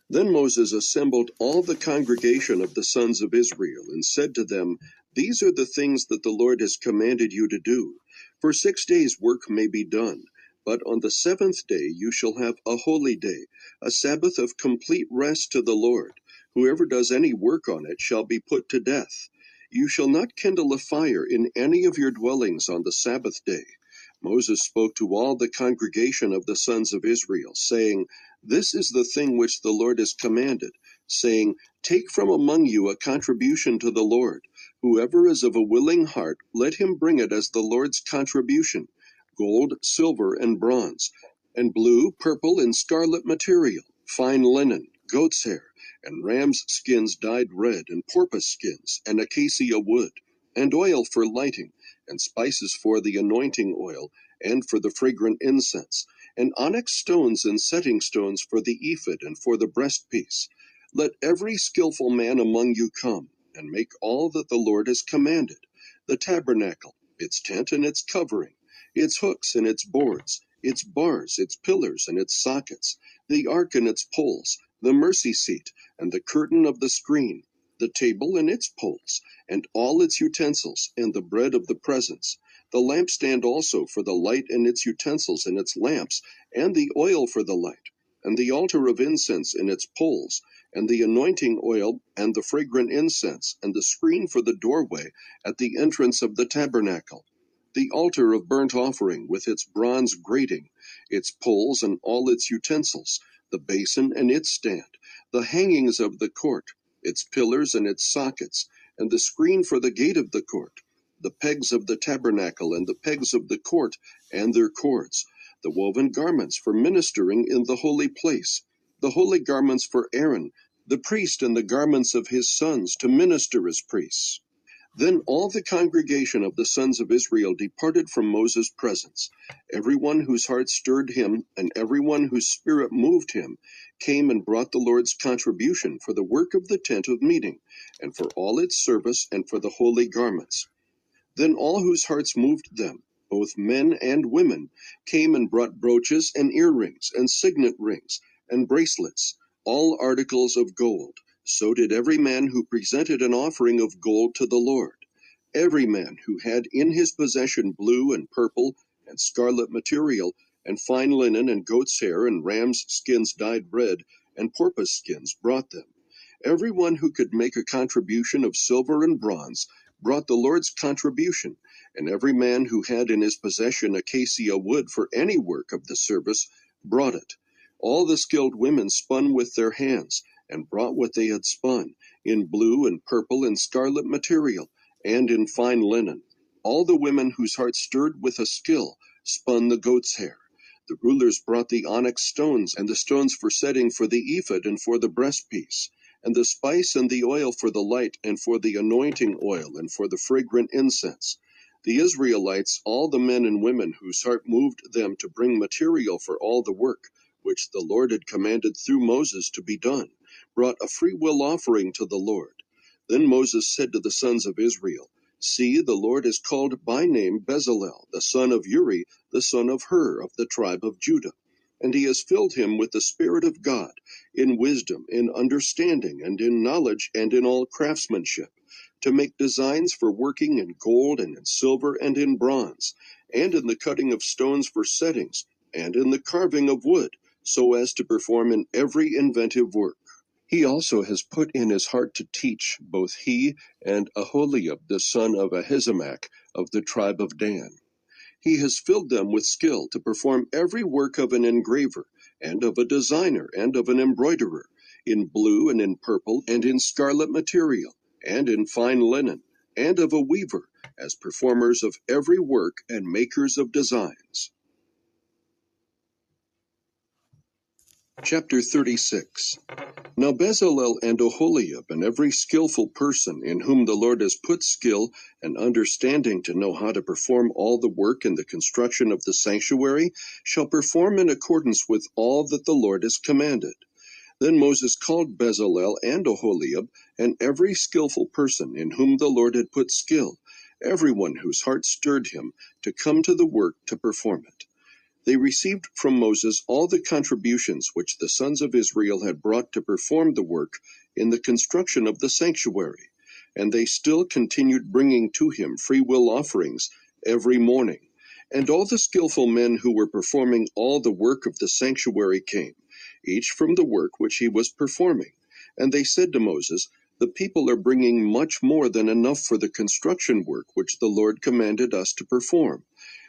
Then Moses assembled all the congregation of the sons of Israel, and said to them, These are the things that the Lord has commanded you to do. For 6 days work may be done, but on the seventh day you shall have a holy day, a Sabbath of complete rest to the Lord. Whoever does any work on it shall be put to death. You shall not kindle a fire in any of your dwellings on the Sabbath day. Moses spoke to all the congregation of the sons of Israel, saying, This is the thing which the Lord has commanded, saying, Take from among you a contribution to the Lord. Whoever is of a willing heart, let him bring it as the Lord's contribution, gold, silver, and bronze, and blue, purple, and scarlet material, fine linen, goat's hair, and ram's skins dyed red, and porpoise skins, and acacia wood, and oil for lighting, and spices for the anointing oil, and for the fragrant incense, and onyx stones and setting stones for the ephod and for the breastpiece. Let every skillful man among you come, and make all that the Lord has commanded, the tabernacle, its tent and its covering, its hooks and its boards, its bars, its pillars and its sockets, the ark and its poles, the mercy seat, and the curtain of the screen, the table and its poles, and all its utensils, and the bread of the presence, the lampstand also for the light and its utensils and its lamps, and the oil for the light, and the altar of incense and its poles, and the anointing oil, and the fragrant incense, and the screen for the doorway at the entrance of the tabernacle, the altar of burnt offering with its bronze grating, its poles and all its utensils, the basin and its stand, the hangings of the court, its pillars and its sockets, and the screen for the gate of the court, the pegs of the tabernacle and the pegs of the court and their cords, the woven garments for ministering in the holy place, the holy garments for Aaron, the priest, and the garments of his sons to minister as priests. Then all the congregation of the sons of Israel departed from Moses' presence. Everyone whose heart stirred him, and everyone whose spirit moved him, came and brought the Lord's contribution for the work of the tent of meeting, and for all its service, and for the holy garments. Then all whose hearts moved them, both men and women, came and brought brooches and earrings, and signet rings, and bracelets, all articles of gold. So did every man who presented an offering of gold to the Lord. Every man who had in his possession blue and purple and scarlet material, and fine linen and goat's hair and ram's skins dyed red, and porpoise skins brought them. Every one who could make a contribution of silver and bronze brought the Lord's contribution, and every man who had in his possession acacia wood for any work of the service brought it. All the skilled women spun with their hands, and brought what they had spun, in blue and purple and scarlet material, and in fine linen. All the women whose hearts stirred with a skill spun the goat's hair. The rulers brought the onyx stones, and the stones for setting for the ephod and for the breastpiece, and the spice and the oil for the light, and for the anointing oil, and for the fragrant incense. The Israelites, all the men and women whose heart moved them to bring material for all the work, which the Lord had commanded through Moses to be done, brought a freewill offering to the Lord. Then Moses said to the sons of Israel, See, the Lord has called by name Bezalel, the son of Uri, the son of Hur, of the tribe of Judah. And he has filled him with the Spirit of God, in wisdom, in understanding, and in knowledge, and in all craftsmanship, to make designs for working in gold, and in silver, and in bronze, and in the cutting of stones for settings, and in the carving of wood, so as to perform in every inventive work. He also has put in his heart to teach, both he and Aholiab the son of Ahisamach, of the tribe of Dan. He has filled them with skill to perform every work of an engraver, and of a designer, and of an embroiderer, in blue and in purple, and in scarlet material, and in fine linen, and of a weaver, as performers of every work and makers of designs. Chapter 36. Now Bezalel and Aholiab, and every skillful person in whom the Lord has put skill and understanding to know how to perform all the work in the construction of the sanctuary, shall perform in accordance with all that the Lord has commanded. Then Moses called Bezalel and Aholiab, and every skillful person in whom the Lord had put skill, everyone whose heart stirred him, to come to the work to perform it. They received from Moses all the contributions which the sons of Israel had brought to perform the work in the construction of the sanctuary, and they still continued bringing to him freewill offerings every morning. And all the skillful men who were performing all the work of the sanctuary came, each from the work which he was performing. And they said to Moses, "The people are bringing much more than enough for the construction work which the Lord commanded us to perform."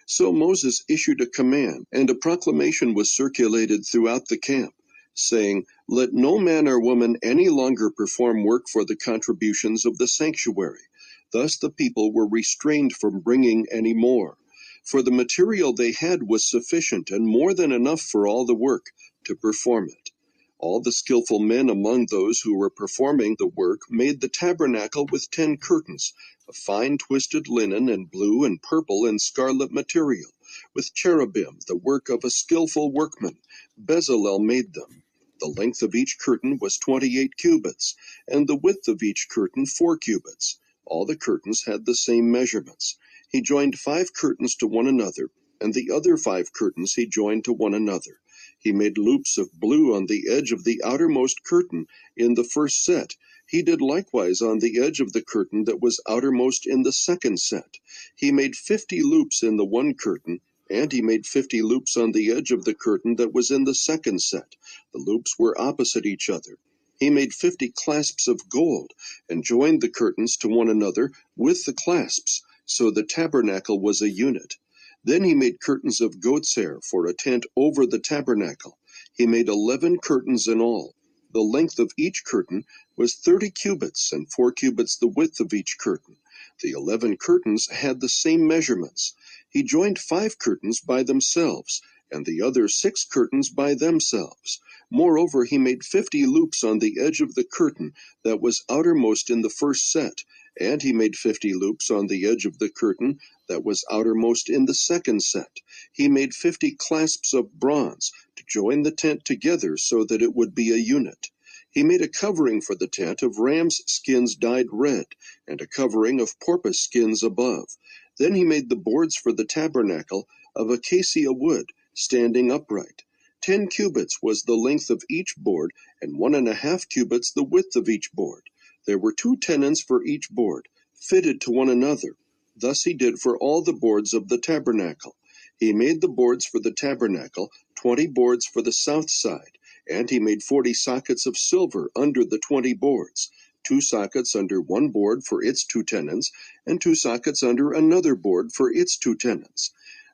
So Moses issued a command, and a proclamation was circulated throughout the camp, saying, "Let no man or woman any longer perform work for the contributions of the sanctuary." Thus the people were restrained from bringing any more, for the material they had was sufficient and more than enough for all the work to perform it. All the skillful men among those who were performing the work made the tabernacle with 10 curtains, of fine twisted linen and blue and purple and scarlet material, with cherubim, the work of a skillful workman. Bezalel made them. The length of each curtain was 28 cubits, and the width of each curtain 4 cubits. All the curtains had the same measurements. He joined 5 curtains to one another, and the other 5 curtains he joined to one another. He made loops of blue on the edge of the outermost curtain in the first set. He did likewise on the edge of the curtain that was outermost in the second set. He made 50 loops in the one curtain, and he made 50 loops on the edge of the curtain that was in the second set. The loops were opposite each other. He made 50 clasps of gold, and joined the curtains to one another with the clasps, so the tabernacle was a unit. Then he made curtains of goat's hair for a tent over the tabernacle. He made 11 curtains in all. The length of each curtain was 30 cubits, and 4 cubits the width of each curtain. The 11 curtains had the same measurements. He joined 5 curtains by themselves, and the other 6 curtains by themselves. Moreover, he made 50 loops on the edge of the curtain that was outermost in the first set, and he made 50 loops on the edge of the curtain that was outermost in the second set. He made 50 clasps of bronze to join the tent together so that it would be a unit. He made a covering for the tent of ram's skins dyed red, and a covering of porpoise skins above. Then he made the boards for the tabernacle of acacia wood, standing upright. 10 cubits was the length of each board, and 1.5 cubits the width of each board. There were 2 tenons for each board, fitted to one another. Thus he did for all the boards of the tabernacle. He made the boards for the tabernacle, 20 boards for the south side, and he made 40 sockets of silver under the 20 boards, 2 sockets under one board for its 2 tenons, and 2 sockets under another board for its 2 tenons.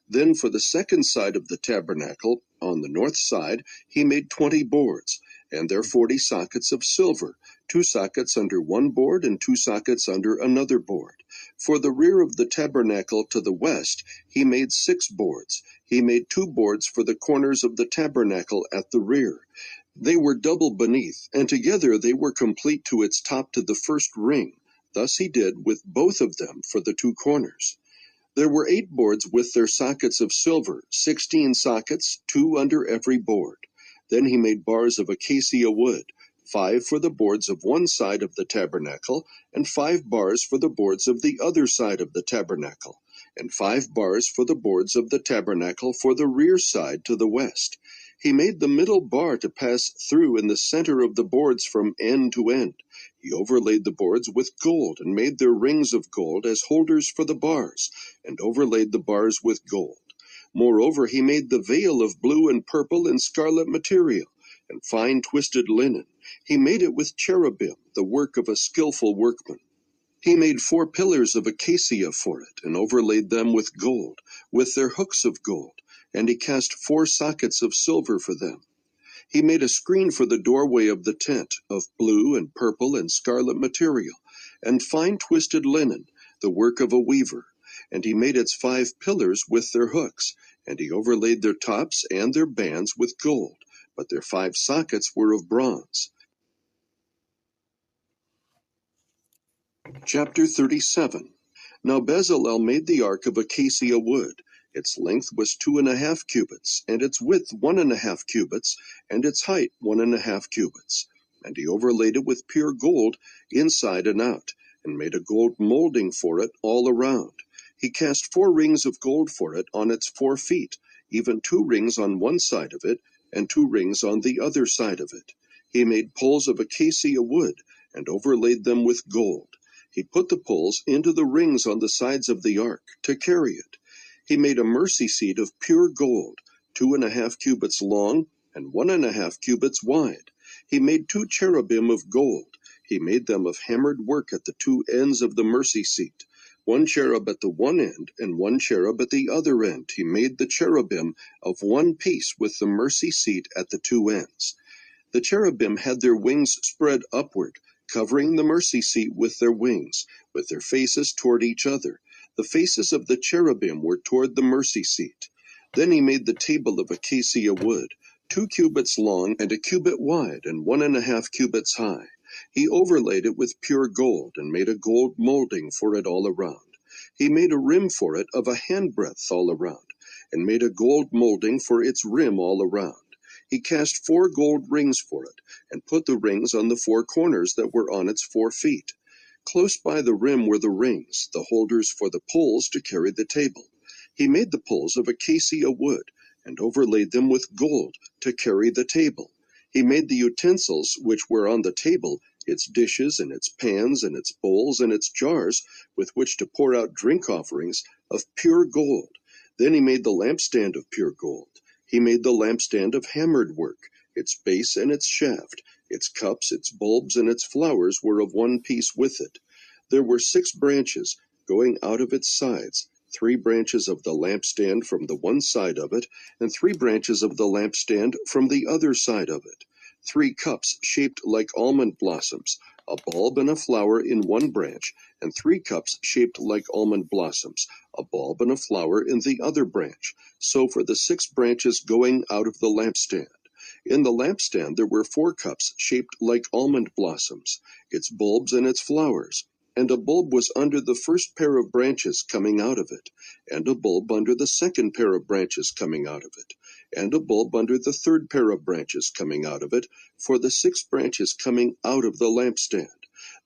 Then for the second side of the tabernacle, on the north side, he made 20 boards, and their 40 sockets of silver, 2 sockets under one board and 2 sockets under another board. For the rear of the tabernacle to the west, he made 6 boards. He made 2 boards for the corners of the tabernacle at the rear. They were double beneath, and together they were complete to its top to the first ring. Thus he did with both of them for the 2 corners. There were 8 boards with their sockets of silver, 16 sockets, 2 under every board. Then he made bars of acacia wood, 5 for the boards of one side of the tabernacle, and 5 bars for the boards of the other side of the tabernacle, and 5 bars for the boards of the tabernacle for the rear side to the west. He made the middle bar to pass through in the center of the boards from end to end. He overlaid the boards with gold, and made their rings of gold as holders for the bars, and overlaid the bars with gold. Moreover, he made the veil of blue and purple and scarlet material, and fine twisted linen. He made it with cherubim, the work of a skillful workman. He made 4 pillars of acacia for it, and overlaid them with gold, with their hooks of gold, and he cast 4 sockets of silver for them. He made a screen for the doorway of the tent, of blue and purple and scarlet material, and fine twisted linen, the work of a weaver. And he made its 5 pillars with their hooks, and he overlaid their tops and their bands with gold, but their 5 sockets were of bronze. Chapter 37. Now Bezalel made the ark of acacia wood. Its length was 2.5 cubits, and its width 1.5 cubits, and its height 1.5 cubits. And he overlaid it with pure gold inside and out, and made a gold molding for it all around. He cast 4 rings of gold for it on its 4 feet, even 2 rings on one side of it, and 2 rings on the other side of it. He made poles of acacia wood, and overlaid them with gold. He put the poles into the rings on the sides of the ark, to carry it. He made a mercy seat of pure gold, 2.5 cubits long, and 1.5 cubits wide. He made 2 cherubim of gold. He made them of hammered work at the 2 ends of the mercy seat, 1 cherub at the one end, and 1 cherub at the other end. He made the cherubim of one piece with the mercy seat at the 2 ends. The cherubim had their wings spread upward, covering the mercy seat with their wings, with their faces toward each other. The faces of the cherubim were toward the mercy seat. Then he made the table of acacia wood, 2 cubits long and 1 cubit wide, and 1.5 cubits high. He overlaid it with pure gold, and made a gold molding for it all around. He made a rim for it of a handbreadth all around, and made a gold molding for its rim all around. He cast 4 gold rings for it, and put the rings on the 4 corners that were on its 4 feet. Close by the rim were the rings, the holders for the poles to carry the table. He made the poles of acacia wood, and overlaid them with gold to carry the table. He made the utensils which were on the table, its dishes and its pans and its bowls and its jars, with which to pour out drink offerings, of pure gold. Then he made the lampstand of pure gold. He made the lampstand of hammered work. Its base and its shaft, its cups, its bulbs, and its flowers were of one piece with it. There were 6 branches going out of its sides, 3 branches of the lampstand from the one side of it, and 3 branches of the lampstand from the other side of it. 3 cups shaped like almond blossoms, a bulb and a flower in one branch, and 3 cups shaped like almond blossoms, a bulb and a flower in the other branch. So for the 6 branches going out of the lampstand. In the lampstand there were 4 cups shaped like almond blossoms, its bulbs and its flowers. And a bulb was under the first pair of branches coming out of it, and a bulb under the second pair of branches coming out of it, and a bulb under the third pair of branches coming out of it, for the 6 branches coming out of the lampstand.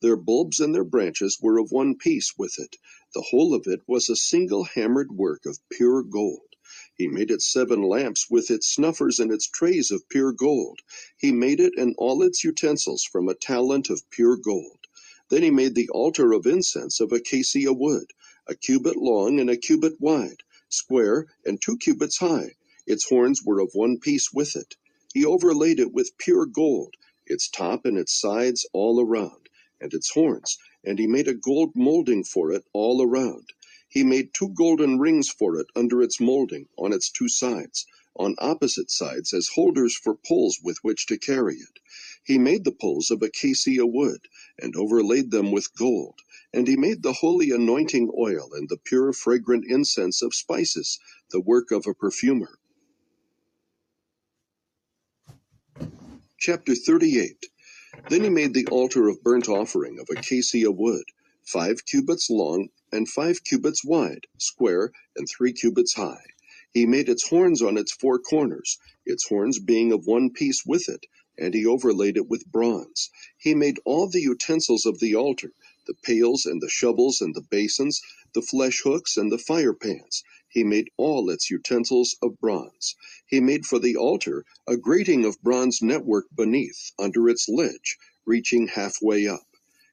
Their bulbs and their branches were of one piece with it. The whole of it was a single hammered work of pure gold. He made it 7 lamps with its snuffers and its trays of pure gold. He made it and all its utensils from a talent of pure gold. Then he made the altar of incense of acacia wood, 1 cubit long and 1 cubit wide, square, and 2 cubits high. Its horns were of one piece with it. He overlaid it with pure gold, its top and its sides all around, and its horns, and he made a gold molding for it all around. He made 2 golden rings for it under its molding, on its 2 sides, on opposite sides as holders for poles with which to carry it. He made the poles of acacia wood, and overlaid them with gold. And he made the holy anointing oil and the pure fragrant incense of spices, the work of a perfumer. Chapter 38. Then he made the altar of burnt offering of acacia wood, 5 cubits long and 5 cubits wide, square, and 3 cubits high. He made its horns on its 4 corners, its horns being of one piece with it, and he overlaid it with bronze. He made all the utensils of the altar, the pails and the shovels and the basins, the flesh hooks and the fire pans. He made all its utensils of bronze. He made for the altar a grating of bronze network beneath, under its ledge, reaching halfway up.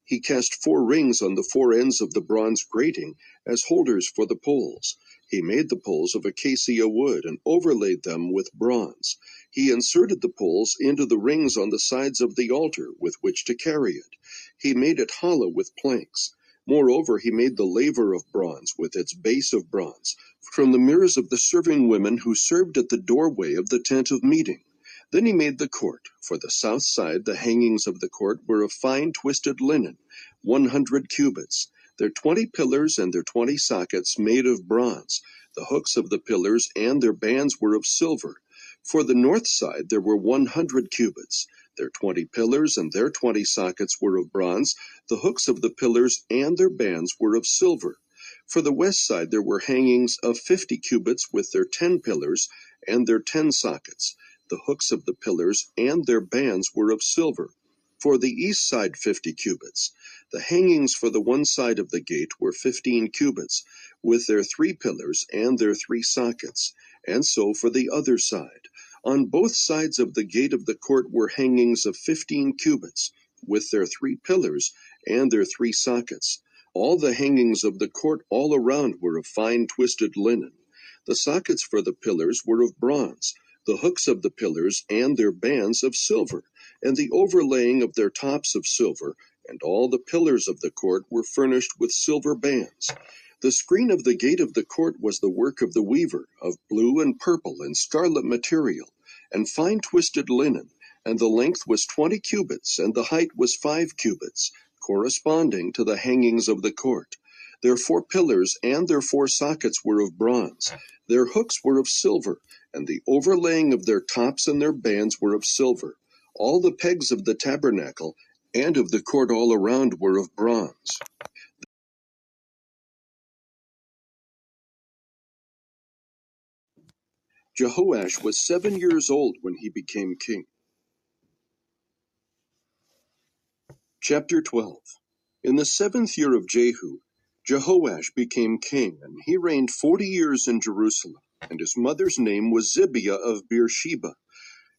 He cast 4 rings on the 4 ends of the bronze grating as holders for the poles. He made the poles of acacia wood and overlaid them with bronze. He inserted the poles into the rings on the sides of the altar with which to carry it. He made it hollow with planks. Moreover, he made the laver of bronze with its base of bronze, from the mirrors of the serving women who served at the doorway of the tent of meeting. Then he made the court. For the south side, the hangings of the court were of fine twisted linen, 100 cubits. Their 20 pillars and their 20 sockets made of bronze. The hooks of the pillars and their bands were of silver. For the north side there were 100 cubits. Their 20 pillars and their 20 sockets were of bronze. The hooks of the pillars and their bands were of silver. For the west side there were hangings of 50 cubits with their 10 pillars and their 10 sockets. The hooks of the pillars and their bands were of silver. For the east side 50 cubits. The hangings for the one side of the gate were 15 cubits, with their 3 pillars and their 3 sockets, and so for the other side. On both sides of the gate of the court were hangings of 15 cubits, with their 3 pillars and their 3 sockets. All the hangings of the court all around were of fine twisted linen. The sockets for the pillars were of bronze, the hooks of the pillars and their bands of silver, and the overlaying of their tops of silver, and all the pillars of the court were furnished with silver bands. The screen of the gate of the court was the work of the weaver, of blue and purple and scarlet material, and fine twisted linen, and the length was 20 cubits, and the height was 5 cubits, corresponding to the hangings of the court. Their 4 pillars and their 4 sockets were of bronze. Their hooks were of silver, and the overlaying of their tops and their bands were of silver. All the pegs of the tabernacle and of the court all around were of bronze. Jehoash was 7 years old when he became king. Chapter 12. In the 7th year of Jehu, Jehoash became king, and he reigned 40 years in Jerusalem, and his mother's name was Zibiah of Beersheba.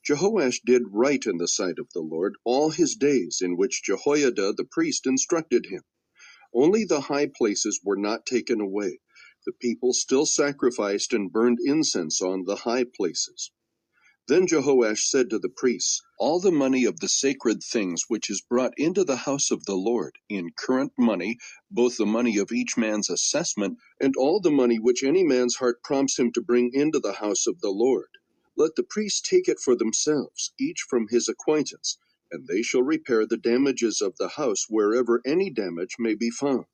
Jehoash did right in the sight of the Lord all his days, in which Jehoiada the priest instructed him. Only the high places were not taken away. The people still sacrificed and burned incense on the high places. Then Jehoash said to the priests, "All the money of the sacred things which is brought into the house of the Lord, in current money, both the money of each man's assessment, and all the money which any man's heart prompts him to bring into the house of the Lord, let the priests take it for themselves, each from his acquaintance, and they shall repair the damages of the house wherever any damage may be found."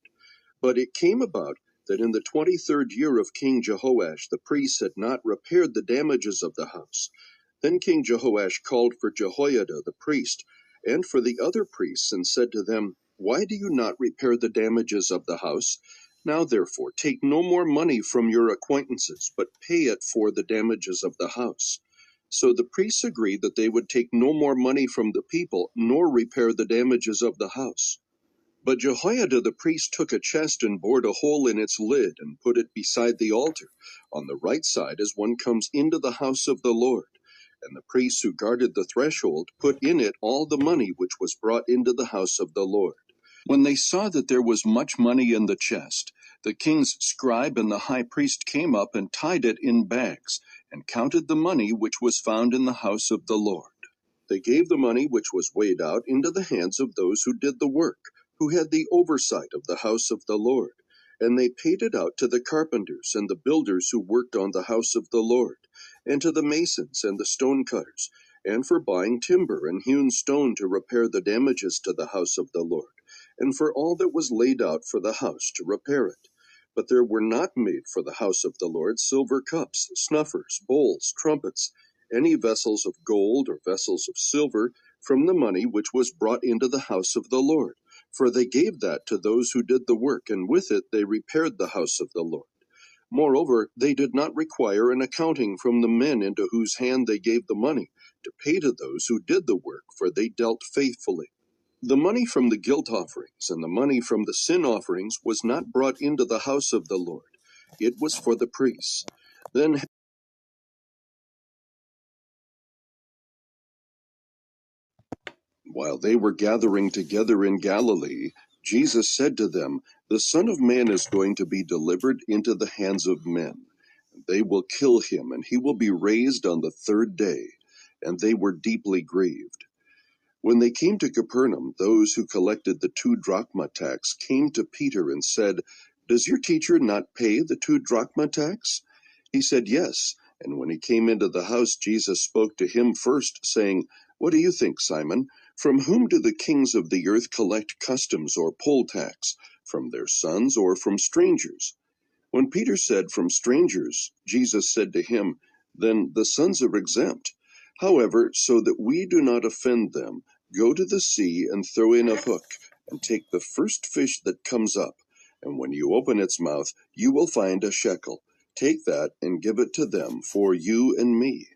But it came about that in the 23rd year of King Jehoash the priests had not repaired the damages of the house. Then King Jehoash called for Jehoiada the priest, and for the other priests, and said to them, "Why do you not repair the damages of the house? Now therefore take no more money from your acquaintances, but pay it for the damages of the house." So the priests agreed that they would take no more money from the people, nor repair the damages of the house. But Jehoiada the priest took a chest and bored a hole in its lid, and put it beside the altar, on the right side as one comes into the house of the Lord. And the priests who guarded the threshold put in it all the money which was brought into the house of the Lord. When they saw that there was much money in the chest, the king's scribe and the high priest came up and tied it in bags, and counted the money which was found in the house of the Lord. They gave the money which was weighed out into the hands of those who did the work, who had the oversight of the house of the Lord, and they paid it out to the carpenters and the builders who worked on the house of the Lord, and to the masons and the stone cutters, and for buying timber and hewn stone to repair the damages to the house of the Lord, and for all that was laid out for the house to repair it. But there were not made for the house of the Lord silver cups, snuffers, bowls, trumpets, any vessels of gold or vessels of silver, from the money which was brought into the house of the Lord. For they gave that to those who did the work, and with it they repaired the house of the Lord. Moreover, they did not require an accounting from the men into whose hand they gave the money, to pay to those who did the work, for they dealt faithfully. The money from the guilt offerings and the money from the sin offerings was not brought into the house of the Lord. It was for the priests. Then, while they were gathering together in Galilee, Jesus said to them, "The Son of Man is going to be delivered into the hands of men. They will kill him, and he will be raised on the 3rd day." And they were deeply grieved. When they came to Capernaum, those who collected the 2 drachma tax came to Peter and said, "Does your teacher not pay the 2 drachma tax?" He said, "Yes." And when he came into the house, Jesus spoke to him first, saying, "What do you think, Simon? From whom do the kings of the earth collect customs or poll tax? From their sons or from strangers?" When Peter said, "From strangers," Jesus said to him, "Then the sons are exempt. However, so that we do not offend them, go to the sea and throw in a hook, and take the first fish that comes up. And when you open its mouth, you will find a shekel. Take that and give it to them for you and me."